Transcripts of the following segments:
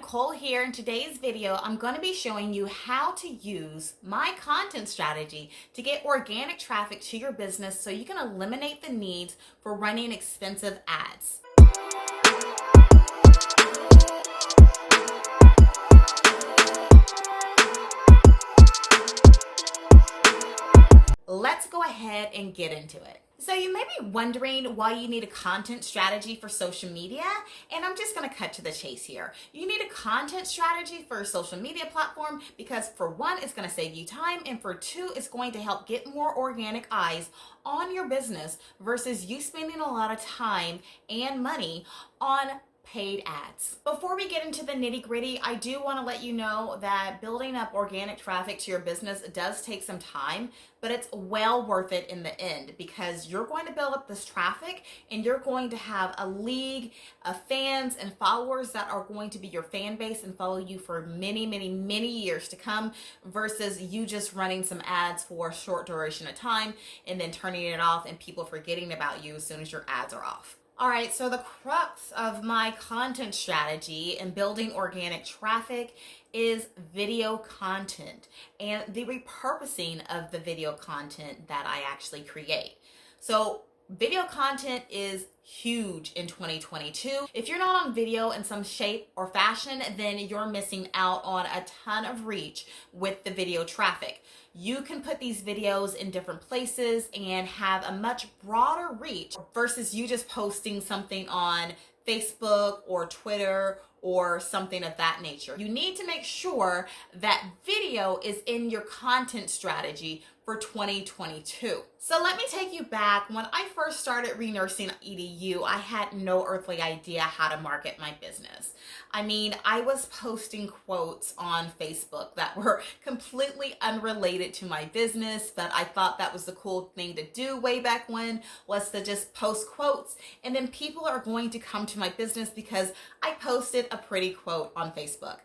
Nicole here. In today's video, I'm going to be showing you how to use my content strategy to get organic traffic to your business so you can eliminate the needs for running expensive ads. Let's go ahead and get into it. So you may be wondering why you need a content strategy for social media, and I'm just going to cut to the chase here. You need a content strategy for a social media platform because for one, it's going to save you time, and for two, it's going to help get more organic eyes on your business versus you spending a lot of time and money on paid ads. Before we get into the nitty-gritty, I do want to let you know that building up organic traffic to your business does take some time, but it's well worth it in the end because you're going to build up this traffic and you're going to have a league of fans and followers that are going to be your fan base and follow you for many, many, many years to come versus you just running some ads for a short duration of time and then turning it off and people forgetting about you as soon as your ads are off. All right, so the crux of my content strategy and building organic traffic is video content and the repurposing of the video content that I actually create. So video content is huge in 2022. If you're not on video in some shape or fashion, then you're missing out on a ton of reach with the video traffic. You can put these videos in different places and have a much broader reach versus you just posting something on Facebook or Twitter or something of that nature. You need to make sure that video is in your content strategy for 2022. So let me take you back. When I first started Renursing EDU, I had no earthly idea how to market my business. I mean, I was posting quotes on Facebook that were completely unrelated to my business, but I thought that was the cool thing to do way back when, was to just post quotes, and then people are going to come to my business because I posted a pretty quote on Facebook.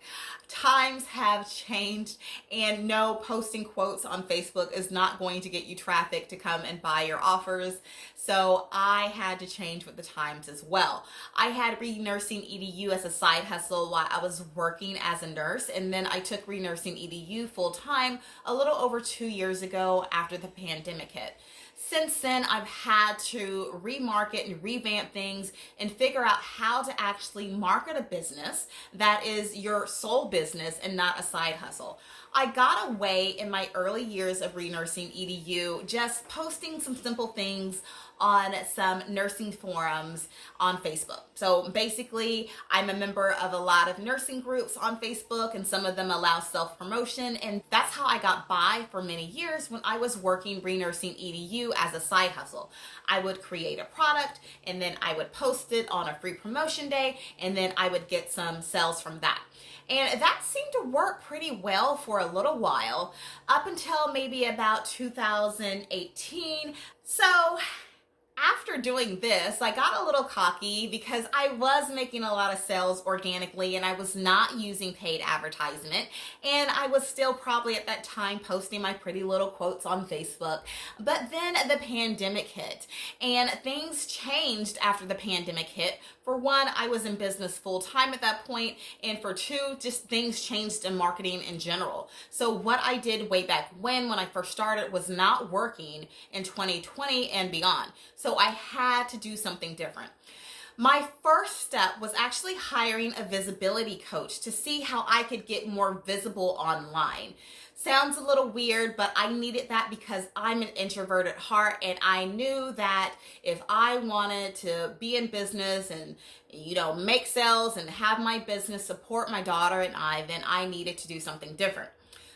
Times have changed, and no, posting quotes on Facebook is not going to get you traffic to come and buy your offers. So I had to change with the times as well. I had Renursing EDU as a side hustle while I was working as a nurse, and then I took Renursing EDU full time a little over 2 years ago after the pandemic hit. Since then, I've had to remarket and revamp things and figure out how to actually market a business that is your sole business and not a side hustle. I got away in my early years of Renursing EDU just posting some simple things on some nursing forums on Facebook. So basically, I'm a member of a lot of nursing groups on Facebook, and some of them allow self-promotion, and that's how I got by for many years when I was working Renursing EDU as a side hustle. I would create a product, and then I would post it on a free promotion day, and then I would get some sales from that. And that seemed to work pretty well for a little while, up until maybe about 2018. So after doing this, I got a little cocky because I was making a lot of sales organically and I was not using paid advertisement. And I was still probably at that time posting my pretty little quotes on Facebook. But then the pandemic hit and things changed after the pandemic hit. For one, I was in business full time at that point. And for two, just things changed in marketing in general. So what I did way back when I first started was not working in 2020 and beyond. So I had to do something different. My first step was actually hiring a visibility coach to see how I could get more visible online. Sounds a little weird, but I needed that because I'm an introvert at heart, and I knew that if I wanted to be in business and make sales and have my business support my daughter and I, then I needed to do something different.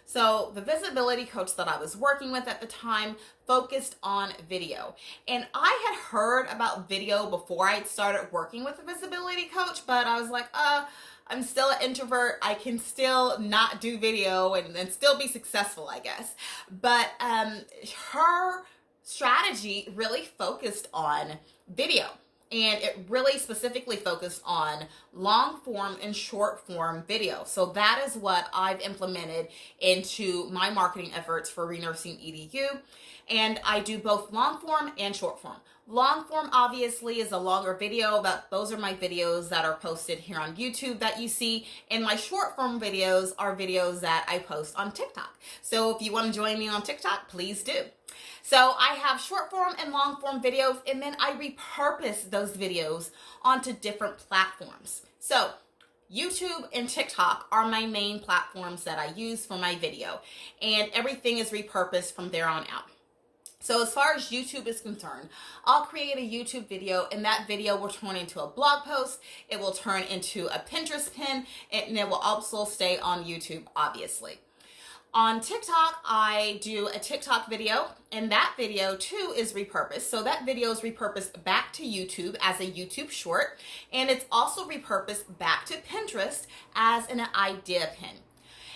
So the visibility coach that I was working with at the time focused on video. And I had heard about video before I'd started working with a visibility coach, but I was like, I'm still an introvert. I can still not do video and still be successful, I guess. But her strategy really focused on video. And it really specifically focused on long form and short form video. So that is what I've implemented into my marketing efforts for Renursing EDU. And I do both long form and short form. Long form obviously is a longer video, but those are my videos that are posted here on YouTube that you see. And my short form videos are videos that I post on TikTok. So if you want to join me on TikTok, please do. So I have short form and long form videos, and then I repurpose those videos onto different platforms. So YouTube and TikTok are my main platforms that I use for my video, and everything is repurposed from there on out. So as far as YouTube is concerned, I'll create a YouTube video, and that video will turn into a blog post. It will turn into a Pinterest pin, and it will also stay on YouTube, obviously. On TikTok, I do a TikTok video, and that video too is repurposed. So that video is repurposed back to YouTube as a YouTube short, and it's also repurposed back to Pinterest as an idea pin.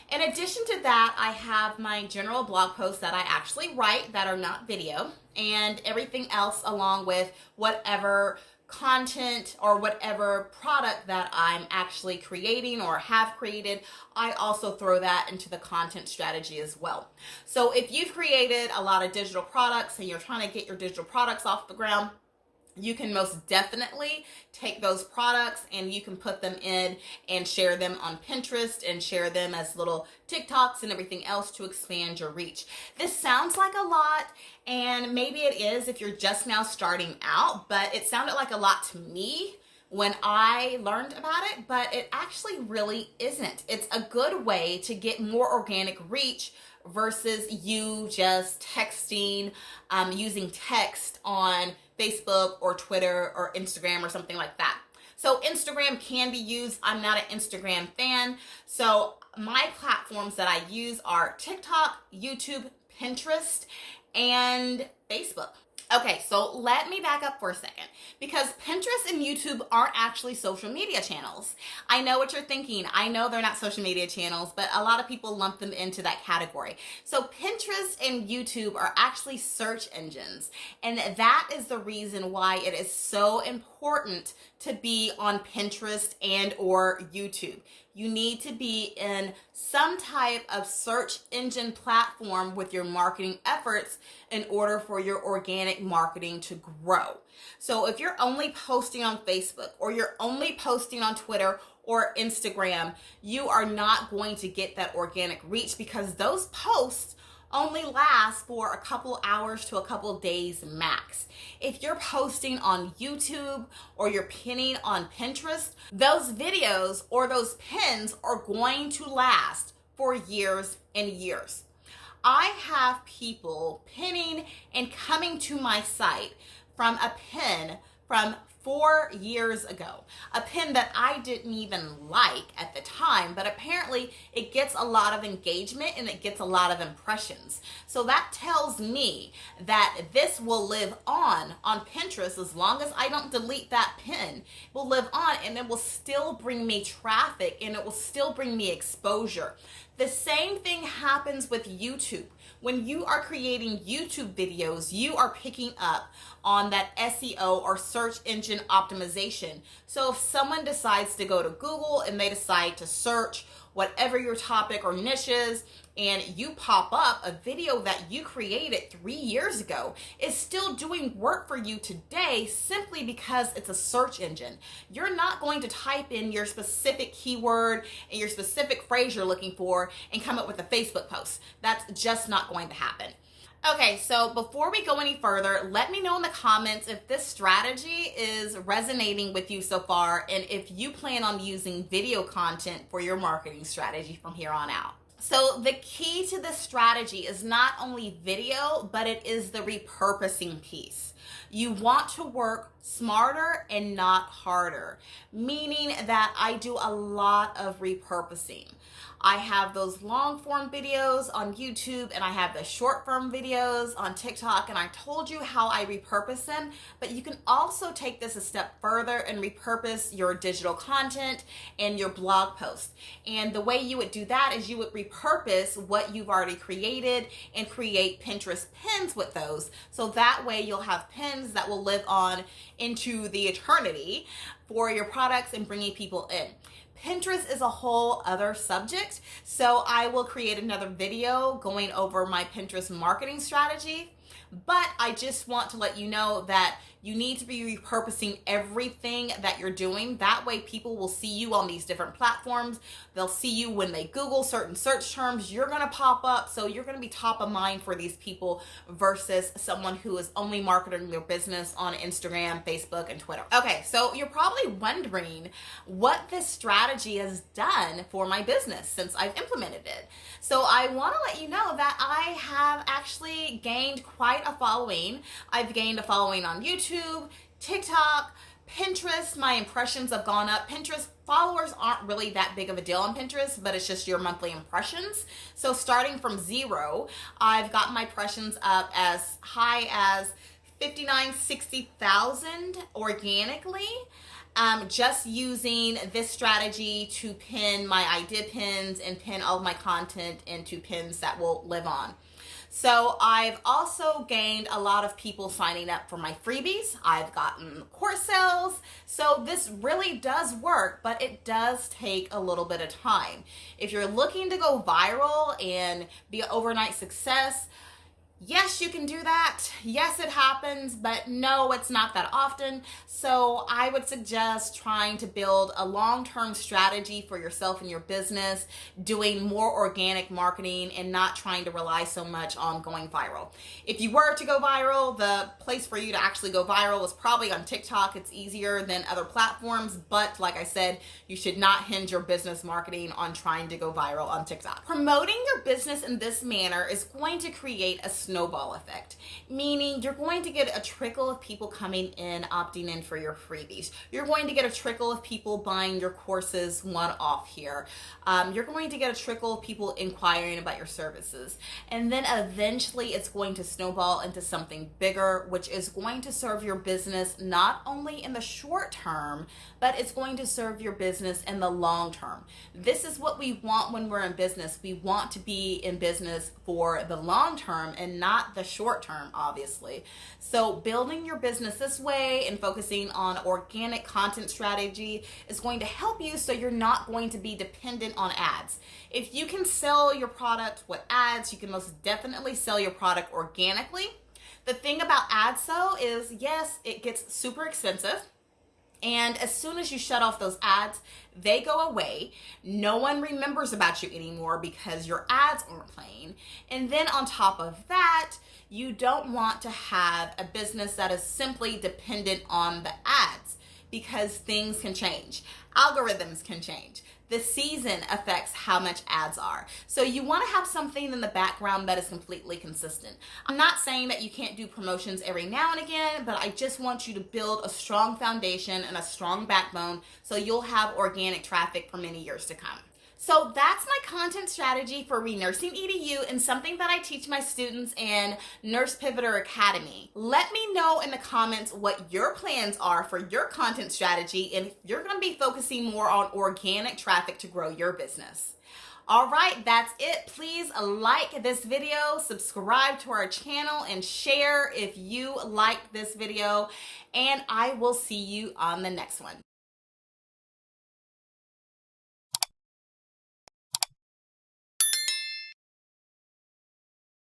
In addition to that, I have my general blog posts that I actually write that are not video, and everything else along with whatever content or whatever product that I'm actually creating or have created, I also throw that into the content strategy as well. So if you've created a lot of digital products and you're trying to get your digital products off the ground, you can most definitely take those products and you can put them in and share them on Pinterest and share them as little TikToks and everything else to expand your reach. This sounds like a lot, and maybe it is if you're just now starting out, but it sounded like a lot to me when I learned about it, but it actually really isn't. It's a good way to get more organic reach versus you just texting, using text on Facebook or Twitter or Instagram or something like that. So Instagram can be used. I'm not an Instagram fan. So my platforms that I use are TikTok, YouTube, Pinterest, and Facebook. Okay, so let me back up for a second, because Pinterest and YouTube aren't actually social media channels. I know what you're thinking. I know they're not social media channels, but a lot of people lump them into that category. So Pinterest and YouTube are actually search engines, and that is the reason why it is so important to be on Pinterest and or YouTube. You need to be in some type of search engine platform with your marketing efforts in order for your organic marketing to grow. So if you're only posting on Facebook or you're only posting on Twitter or Instagram, you are not going to get that organic reach, because those posts only last for a couple hours to a couple days max. If you're posting on YouTube or you're pinning on Pinterest, those videos or those pins are going to last for years and years. I have people pinning and coming to my site from a pin from 4 years ago, a pin that I didn't even like at the time, but apparently it gets a lot of engagement and it gets a lot of impressions. So that tells me that this will live on Pinterest as long as I don't delete that pin. It will live on, and it will still bring me traffic, and it will still bring me exposure. The same thing happens with YouTube. When you are creating YouTube videos, you are picking up on that SEO or search engine optimization. So if someone decides to go to Google and they decide to search whatever your topic or niche is, and you pop up a video that you created 3 years ago, is still doing work for you today simply because it's a search engine. You're not going to type in your specific keyword and your specific phrase you're looking for and come up with a Facebook post. That's just not going to happen. Okay, so before we go any further, let me know in the comments if this strategy is resonating with you so far, and if you plan on using video content for your marketing strategy from here on out. So the key to this strategy is not only video, but it is the repurposing piece. You want to work smarter and not harder, meaning that I do a lot of repurposing. I have those long form videos on YouTube, and I have the short form videos on TikTok, and I told you how I repurpose them, but you can also take this a step further and repurpose your digital content and your blog post. And the way you would do that is you would repurpose what you've already created and create Pinterest pins with those. So that way you'll have pins that will live on into the eternity for your products and bringing people in. Pinterest is a whole other subject, so I will create another video going over my Pinterest marketing strategy. but I just want to let you know that you need to be repurposing everything that you're doing. That way people will see you on these different platforms. They'll see you when they Google certain search terms. You're going to pop up. So you're going to be top of mind for these people versus someone who is only marketing their business on Instagram, Facebook, and Twitter. Okay, so you're probably wondering what this strategy has done for my business since I've implemented it. So I want to let you know that I have actually gained quite a following. I've gained a following on YouTube, TikTok, Pinterest. My impressions have gone up. Pinterest followers aren't really that big of a deal on Pinterest, but it's just your monthly impressions. So starting from 0, I've got my impressions up as high as 59, 60,000 organically. Just using this strategy to pin my idea pins and pin all of my content into pins that will live on. So I've also gained a lot of people signing up for my freebies. I've gotten course sales. So this really does work, but it does take a little bit of time. If you're looking to go viral and be an overnight success, yes, you can do that. Yes, it happens, but no, it's not that often. So I would suggest trying to build a long-term strategy for yourself and your business, doing more organic marketing and not trying to rely so much on going viral. If you were to go viral, the place for you to actually go viral is probably on TikTok. It's easier than other platforms, but like I said, you should not hinge your business marketing on trying to go viral on TikTok. Promoting your business in this manner is going to create a snowball effect, meaning you're going to get a trickle of people coming in, opting in for your freebies. You're going to get a trickle of people buying your courses one-off here. You're going to get a trickle of people inquiring about your services. And then eventually it's going to snowball into something bigger, which is going to serve your business not only in the short term, but it's going to serve your business in the long term. This is what we want when we're in business. We want to be in business for the long term and not the short term, obviously. So building your business this way and focusing on organic content strategy is going to help you so you're not going to be dependent on ads. If you can sell your product with ads, you can most definitely sell your product organically. The thing about ads though is, yes, it gets super expensive. And as soon as you shut off those ads, they go away. No one remembers about you anymore because your ads aren't playing. And then on top of that, you don't want to have a business that is simply dependent on the ads because things can change. Algorithms can change. The season affects how much ads are. So you want to have something in the background that is completely consistent. I'm not saying that you can't do promotions every now and again, but I just want you to build a strong foundation and a strong backbone so you'll have organic traffic for many years to come. So that's my content strategy for Renursing EDU and something that I teach my students in Nurse Pivoter Academy. Let me know in the comments what your plans are for your content strategy and if you're going to be focusing more on organic traffic to grow your business. All right, that's it. Please like this video, subscribe to our channel, and share if you like this video, and I will see you on the next one.